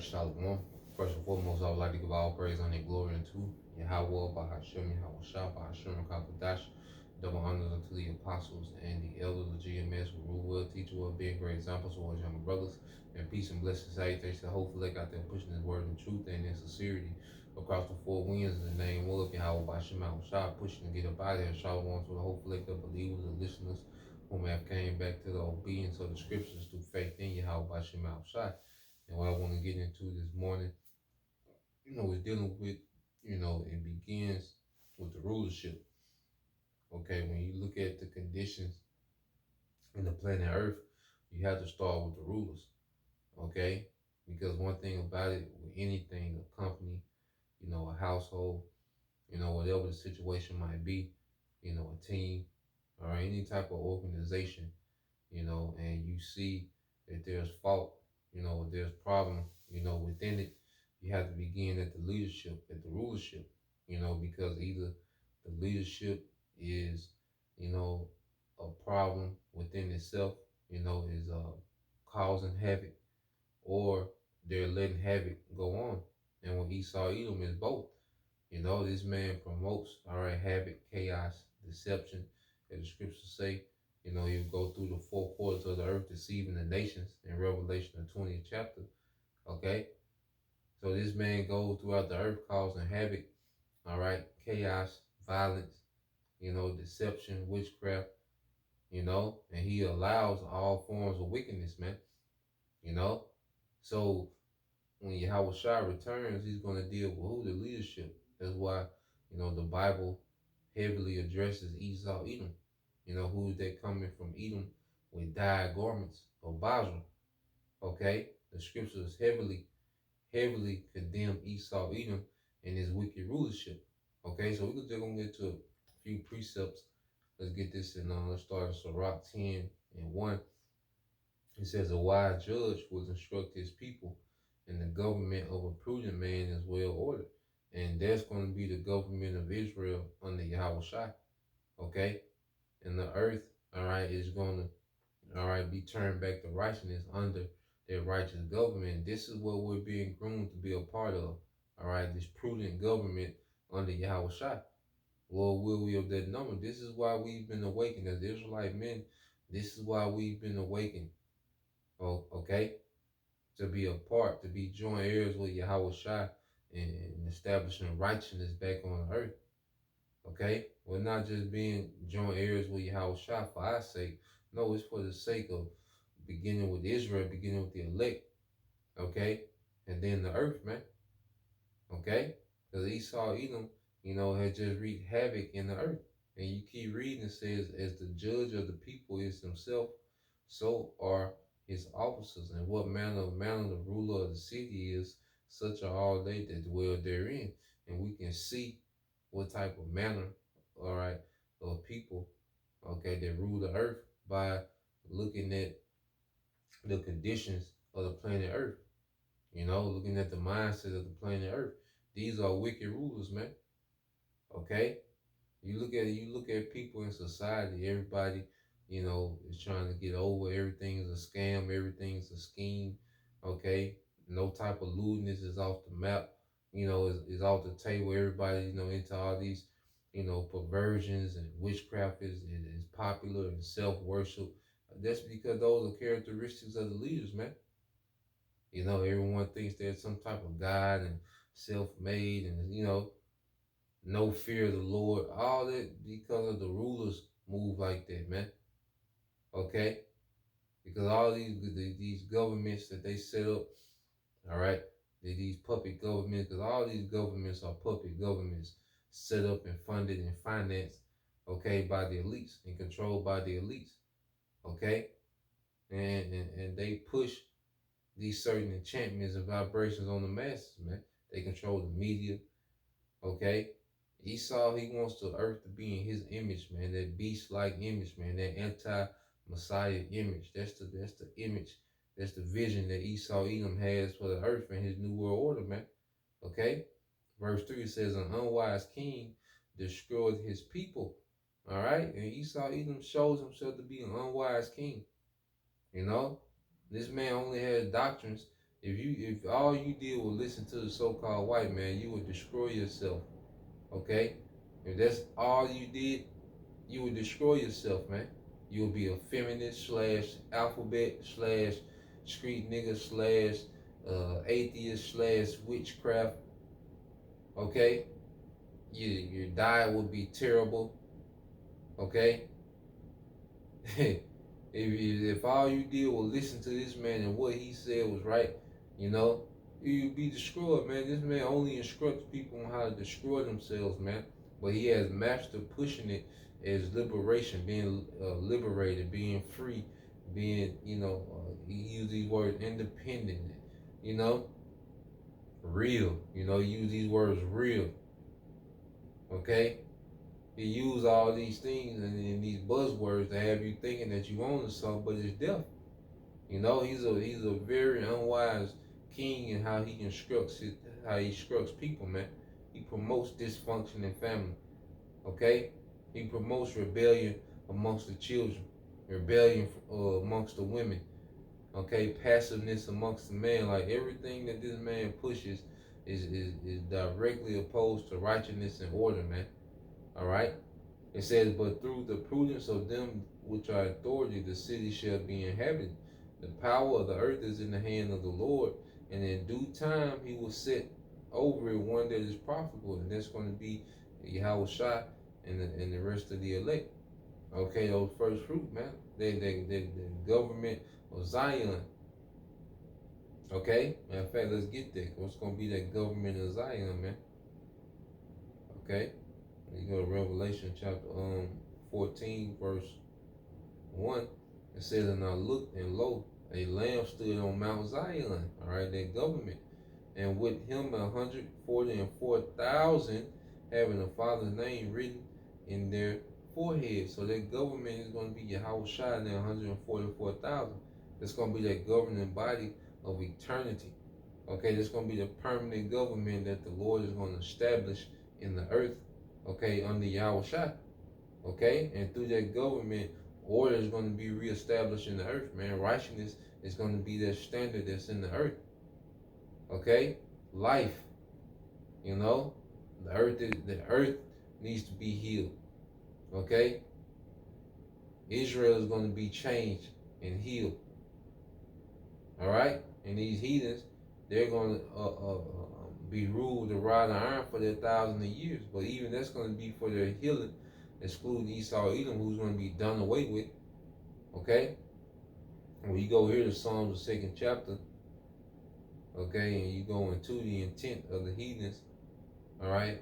Shalom. First and foremost, I would like to give all praise, honor, and glory unto Yahweh, Bahashem, Yahweh Shah, Bahashem, Kakadash. Double honors unto the apostles and the elders of GMS who rule well, teach well, being great examples for our younger brothers. And peace and blessings, salutations to hopefully they got them pushing this word in truth and in sincerity across the four winds in the name of Yahweh, Bahashem, Yahweh Shah, pushing to get up out of here. Shalom to the hopefully the believers and listeners whom have came back to the obedience of the scriptures through faith in Yahweh, Bahashem, Yahweh Shah. And what I want to get into this morning, is dealing with, it begins with the rulership. Okay, when you look at the conditions in the planet Earth, you have to start with the rulers. Okay, because one thing about it, with anything, a company, a household, whatever the situation might be, a team, or any type of organization, and you see that there's fault, there's problem, within it, you have to begin at the leadership, at the rulership, because either the leadership is, a problem within itself, is causing havoc, or they're letting havoc go on. And when Esau Edom is both, this man promotes, all right, havoc, chaos, deception, as the scriptures say. He'll go through the four quarters of the earth, deceiving the nations in Revelation, the 20th chapter. Okay? So this man goes throughout the earth causing havoc, all right, chaos, violence, deception, witchcraft, and he allows all forms of wickedness, man, you know. So when Yahweh Shai returns, he's going to deal with who? The leadership. That's why, the Bible heavily addresses Esau, Edom. Who's they coming from Edom with dyed garments or Basra. Okay? The scriptures heavily condemn Esau, Edom, and his wicked rulership. Okay? So we're just going to get to a few precepts. Let's get this in. Let's start in Sirach 10 and 1. It says, a wise judge will instruct his people, and the government of a prudent man is well ordered. And that's going to be the government of Israel under Yahweh Shai. Okay? And the earth, all right, is going to, all right, be turned back to righteousness under their righteous government. This is what we're being groomed to be a part of. All right, this prudent government under Yahweh Shai. Lord, will we of that number? This is why we've been awakened as Israelite men. This is why we've been awakened. Oh, okay? To be a part, to be joint heirs with Yahweh Shai and establishing righteousness back on earth. Okay? We're not just being joint heirs with Yahweh Shai for our sake. No, it's for the sake of beginning with Israel, beginning with the elect. Okay? And then the earth, man. Okay? Because Esau, Edom, had just wreaked havoc in the earth. And you keep reading, it says, as the judge of the people is himself, so are his officers. And what manner the ruler of the city is, such are all they that dwell therein. And we can see what type of manner, all right, of people, okay, that rule the earth by looking at the conditions of the planet earth. Looking at the mindset of the planet earth. These are wicked rulers, man. Okay? You look at people in society, everybody, is trying to get over. Everything is a scam, everything is a scheme. Okay? No type of lewdness is off the map, is off the table. Everybody, into all these, perversions, and witchcraft is popular, and self-worship. That's because those are characteristics of the leaders, man. Everyone thinks they're some type of God and self-made, and no fear of the Lord. All that because of the rulers move like that, man. Okay? Because all these governments that they set up, all right, these puppet governments, because all these governments are puppet governments set up and funded and financed, okay, by the elites and controlled by the elites. Okay? And they push these certain enchantments and vibrations on the masses, man. They control the media, okay? Esau, he wants the earth to be in his image, man, that beast-like image, man, that anti-Messiah image. That's the image, that's the vision that Esau Edom has for the earth and his new world order, man. Okay? Verse 3 says, an unwise king destroyed his people. All right? And Esau Edom shows himself to be an unwise king. This man only has doctrines If all you did was listen to the so-called white man, you would destroy yourself. Okay? If that's all you did, you would destroy yourself, man. You would be a feminist slash alphabet slash street nigga slash atheist slash witchcraft. Okay? Your diet would be terrible. Okay? if all you did was listen to this man and what he said was right, you know, you'd be destroyed, man. This man only instructs people on how to destroy themselves, man. But he has mastered pushing it as liberation, being liberated, being free, being, he used these words independent, you know, real. You know, he used these words real. Okay? He used all these things and these buzzwords to have you thinking that you own something, but it's death. You know, he's a very unwise king in how he instructs people, man. He promotes dysfunction in family. Okay? He promotes rebellion amongst the children, rebellion amongst the women. Okay, passiveness amongst the man. Like everything that this man pushes is directly opposed to righteousness and order, man. All right. It says, but through the prudence of them which are authority, the city shall be inhabited. The power of the earth is in the hand of the Lord, and in due time he will set over it one that is profitable, and that's going to be Yahweh Shai and the rest of the elect. Okay, those first fruit, man. The government of Zion. Okay? Matter of fact, let's get there. What's going to be that government of Zion, man? Okay? You go to Revelation chapter 14, verse 1. It says, and I looked, and lo, a lamb stood on Mount Zion. All right, that government. And with him 144,000 having the Father's name written in their forehead. So that government is going to be Yahweh Shai and 144,000. It's going to be that governing body of eternity. Okay, that's going to be the permanent government that the Lord is going to establish in the earth. Okay, under Yahweh Shai. Okay, and through that government, order is going to be reestablished in the earth, man. Righteousness is going to be that standard that's in the earth. Okay, life. You know, the earth needs to be healed. Okay, Israel is going to be changed and healed. All right, and these heathens, they're going to be ruled with a rod of iron for their 1,000 years. But even that's going to be for their healing, excluding Esau, Edom, who's going to be done away with. Okay, when you go here to Psalms, the 2nd chapter. Okay, and you go into the intent of the heathens. All right,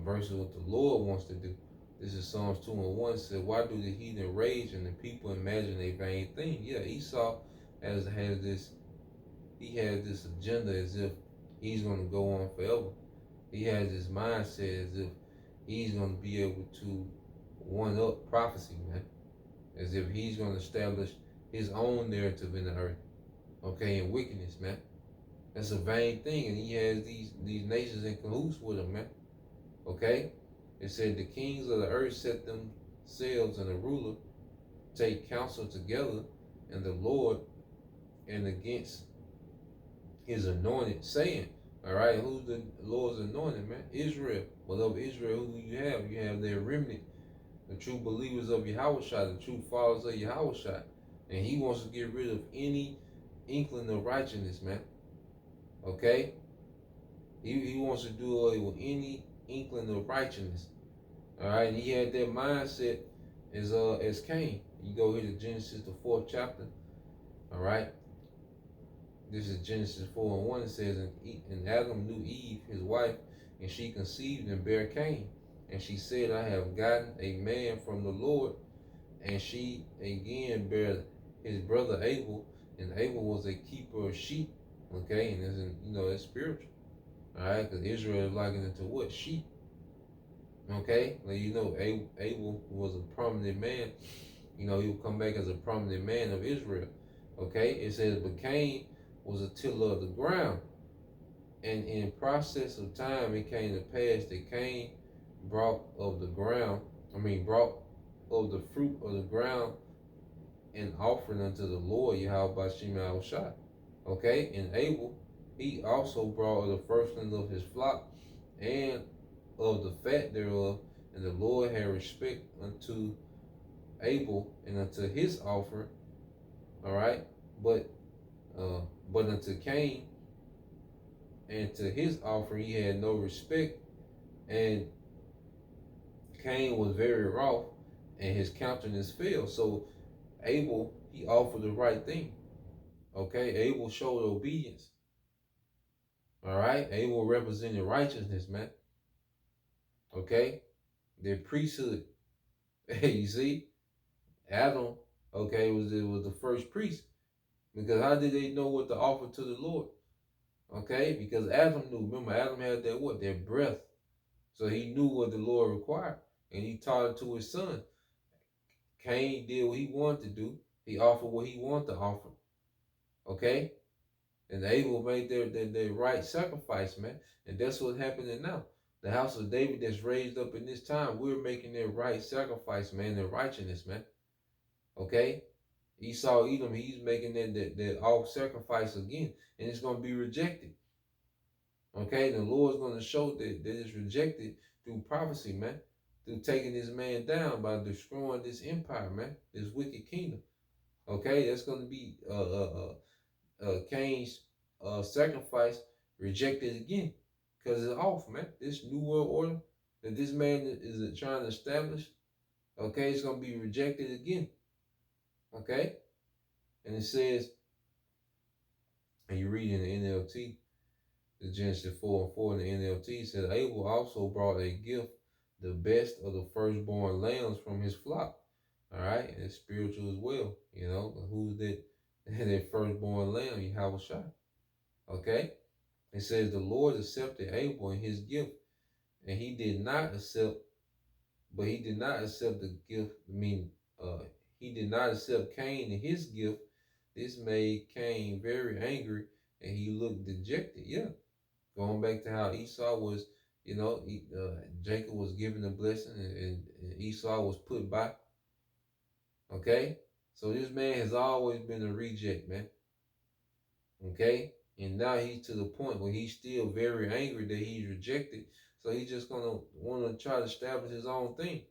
versus what the Lord wants to do. This is Psalms 2:1. Said, why do the heathen rage and the people imagine a vain thing? Yeah, Esau has this agenda as if he's going to go on forever. He has this mindset as if he's going to be able to one-up prophecy, man. As if he's going to establish his own narrative in the earth. Okay, and wickedness, man. That's a vain thing, and he has these nations in cahoots with him, man. Okay? It said the kings of the earth set themselves, and the ruler take counsel together, and the Lord and against his anointed, saying, all right, who's the Lord's anointed, man? Israel. Well, of Israel, who do you have? You have their remnant, the true believers of Yahweh Shai, the true followers of Yahweh Shai. And he wants to get rid of any inkling of righteousness, man. Okay? He wants to do away with any inkling of righteousness. All right? And he had that mindset as Cain. You go here to Genesis, the 4th chapter. All right? This is Genesis 4:1. It says, and Adam knew Eve, his wife, and she conceived and bare Cain. And she said, I have gotten a man from the Lord. And she again bare his brother Abel, and Abel was a keeper of sheep. Okay, and it's spiritual. All right, because Israel is likened into what? Sheep. Okay, Abel was a prominent man. He would come back as a prominent man of Israel. Okay, it says, but Cain was a tiller of the ground. And in process of time, it came to pass that Cain brought of the fruit of the ground an offering unto the Lord, Yahweh Bashim Shai. Okay, and Abel he also brought of the firstlings of his flock and of the fat thereof. And the Lord had respect unto Abel and unto his offering. All right, but uh, but unto Cain and to his offering he had no respect. And Cain was very wroth, and his countenance fell. So Abel, he offered the right thing. Okay, Abel showed obedience. All right, Abel represented righteousness, man. Okay, their priesthood. You see, Adam, okay, was the first priest, because how did they know what to offer to the Lord? Okay, because Adam knew. Remember, Adam had that what? That breath. So he knew what the Lord required, and he taught it to his son. Cain did what he wanted to do. He offered what he wanted to offer. Okay, and Abel made their right sacrifice, man. And that's what's happening now. The house of David that's raised up in this time, we're making their right sacrifice, man, their righteousness, man. Okay? Esau, Edom, he's making that all sacrifice again, and it's going to be rejected. Okay? The Lord's going to show that it's rejected through prophecy, man, through taking this man down by destroying this empire, man, this wicked kingdom. Okay? That's going to be Cain's sacrifice rejected again, because it's off, man. This new world order that this man is trying to establish, okay, it's going to be rejected again. Okay? And it says, and you read in the NLT, the Genesis 4:4 in the NLT said, Abel also brought a gift, the best of the firstborn lambs from his flock. All right, and it's spiritual as well. You know, who's that? That firstborn lamb, Yahweh. Okay, it says the Lord accepted Abel and his gift, and he did not accept, but he did not accept the gift. He did not accept Cain and his gift. This made Cain very angry, and he looked dejected. Yeah, going back to how Esau was, Jacob was given a blessing, and Esau was put by. Okay, so this man has always been a reject, man. Okay, and now he's to the point where he's still very angry that he's rejected. So he's just gonna want to try to establish his own thing.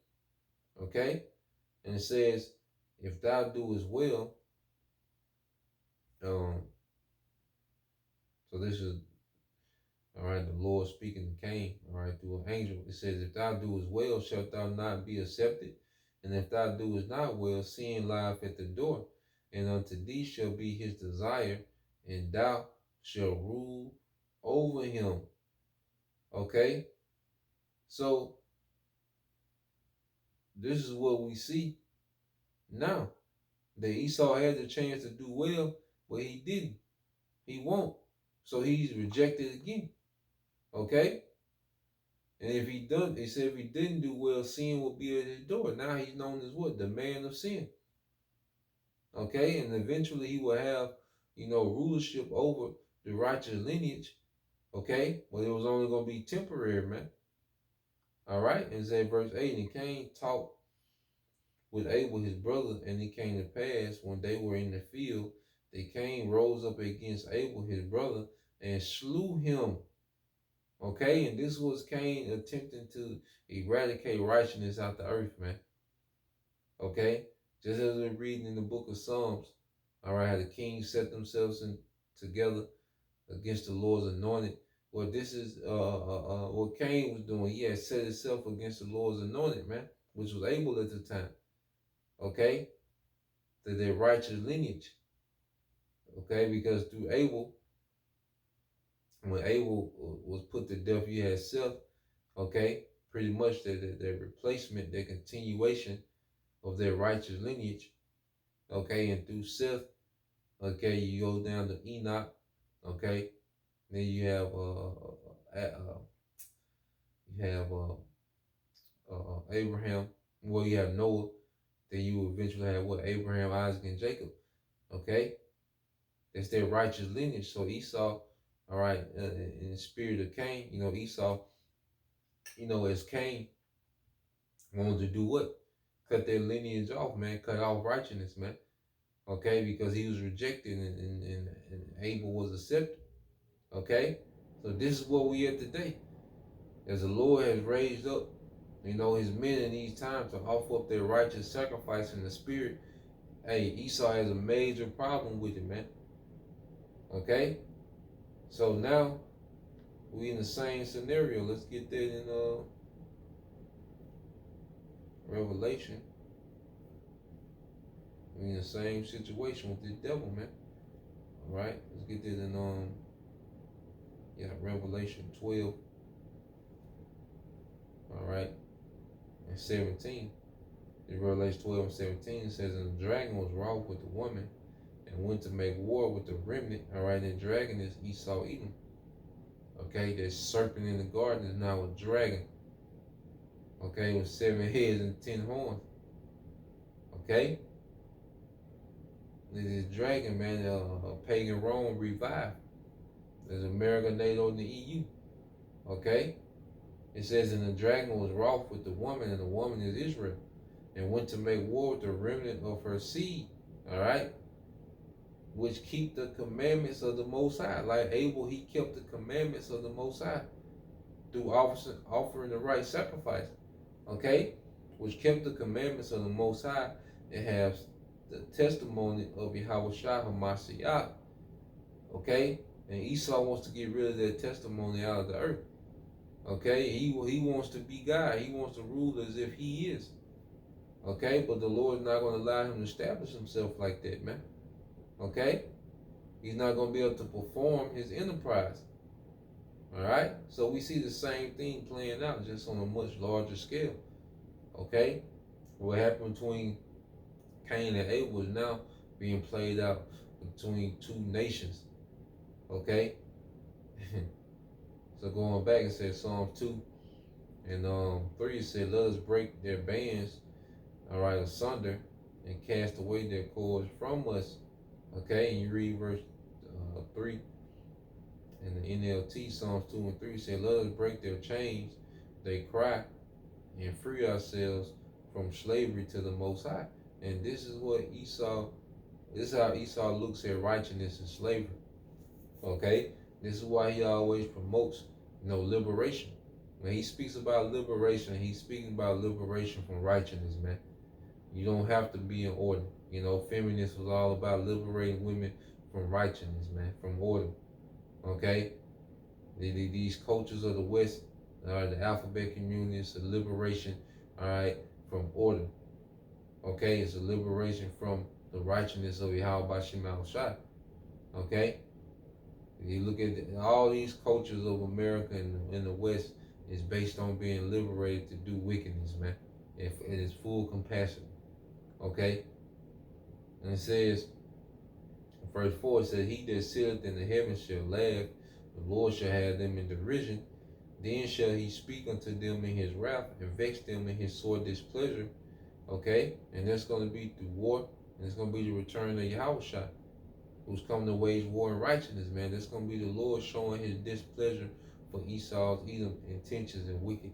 Okay, and it says, if thou do as well, um, so this is all right, the Lord speaking to Cain, all right, through an angel. It says, if thou do as well, shalt thou not be accepted? And if thou doest not well, sin lieth at the door, and unto thee shall be his desire, and thou shalt rule over him. Okay? So, this is what we see now. That Esau had the chance to do well, but he didn't. He won't. So he's rejected again. Okay? And if he done, he said if he didn't do well, sin will be at his door. Now he's known as what? The man of sin. Okay, and eventually he will have, rulership over the righteous lineage. Okay, but it was only going to be temporary, man. All right, and it said verse 8, and Cain talked with Abel his brother, and it came to pass when they were in the field, that Cain rose up against Abel his brother and slew him. Okay, and this was Cain attempting to eradicate righteousness out the earth, man. Okay, just as we're reading in the book of Psalms, all right, how the kings set themselves together against the Lord's anointed. Well, this is what Cain was doing. He had set himself against the Lord's anointed, man, which was Abel at the time. Okay, their righteous lineage. Okay, because through Abel, when Abel was put to death, you had Seth. Okay, pretty much their replacement, their continuation of their righteous lineage. Okay, and through Seth, okay, you go down to Enoch. Okay, then you have Abraham. Well, you have Noah. Then you eventually have what? Abraham, Isaac, and Jacob. Okay, that's their righteous lineage. So Esau, all right, in the spirit of Cain, Esau, as Cain wanted to do what? Cut their lineage off, man. Cut off righteousness, man. Okay, because he was rejected and Abel was accepted. Okay? So this is what we are today. As the Lord has raised up, his men in these times to offer up their righteous sacrifice in the spirit. Hey, Esau has a major problem with it, man. Okay? So now we in the same scenario. Let's get that in Revelation. We in the same situation with the devil, man. Alright? Let's get that in Revelation 12. Alright. And 17. In Revelation 12 and 17 it says, and the dragon was wroth with the woman and went to make war with the remnant. Alright, and the dragon is Esau Edom. Okay, that serpent in the garden is now a dragon. Okay, with 7 heads and 10 horns. Okay? This dragon, man, pagan Rome revived. There's America, NATO, and the EU. Okay? It says, and the dragon was wroth with the woman, and the woman is Israel, and went to make war with the remnant of her seed. Alright? Which keep the commandments of the Most High. Like Abel, he kept the commandments of the Most High through offering the right sacrifice. Okay? Which kept the commandments of the Most High and has the testimony of Yahweh Shah HaMashiach. Okay? And Esau wants to get rid of that testimony out of the earth. Okay? He wants to be God. He wants to rule as if he is. Okay? But the Lord's not going to allow him to establish himself like that, man. Okay? He's not going to be able to perform his enterprise. Alright? So we see the same thing playing out, just on a much larger scale. Okay? What happened between Cain and Abel is now being played out between two nations. Okay? So going back, it says Psalm 2 and 3, it said, let us break their bands, alright, asunder, and cast away their cords from us. Okay, and you read verse 3 in the NLT, Psalms 2 and 3 say, let us break their chains, they cry, and free ourselves from slavery to the Most High. And this is how Esau looks at righteousness and slavery. Okay, this is why he always promotes, liberation. When he speaks about liberation, he's speaking about liberation from righteousness, man. You don't have to be in order. Feminist was all about liberating women from righteousness, man, from order. Okay? These cultures of the West, the alphabet community, it's a liberation, all right, from order. Okay? It's a liberation from the righteousness of Yahweh Shema Shai. Okay? You look at all these cultures of America and in the West is based on being liberated to do wickedness, man. It is full compassion. Okay? And it says, verse 4, it says, he that sitteth in the heavens shall laugh, the Lord shall have them in derision. Then shall he speak unto them in his wrath, and vex them in his sore displeasure. Okay? And that's going to be through war, and it's going to be the return of Yahweh Shai, who's coming to wage war in righteousness, man. That's going to be the Lord showing his displeasure for Esau's intentions and wicked,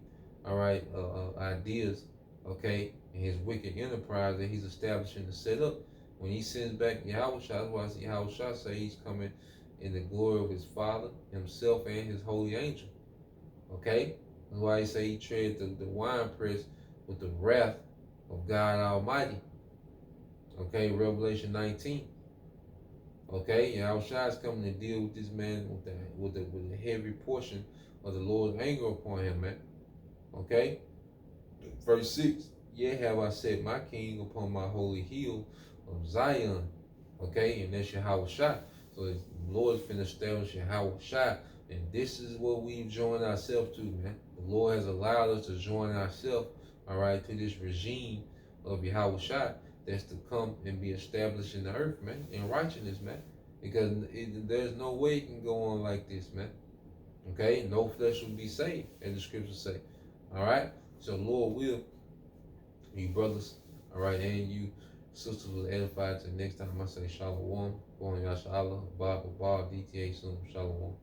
ideas, okay, and his wicked enterprise that he's establishing to set up. When he sends back Yahweh Shai, that's why Yahweh Shai say he's coming in the glory of his Father, himself, and his holy angel. Okay? That's why he say he tread the winepress with the wrath of God Almighty. Okay, Revelation 19. Okay, Yahweh Shai is coming to deal with this man with the heavy portion of the Lord's anger upon him, man. Okay? Verse 6, yet have I set my king upon my holy hill of Zion. Okay, and that's Yahweh Shai. So the Lord is finna establish Yahweh Shai. And this is what we've joined ourselves to, man. The Lord has allowed us to join ourselves, to this regime of Yahweh Shai that's to come and be established in the earth, man, in righteousness, man. Because there's no way it can go on like this, man. Okay, no flesh will be saved, as the scriptures say. So Lord will, you brothers, and you sisters will edify to the next time I say Shalom. Going Yasha Allah, Bob, DTA, Shalom.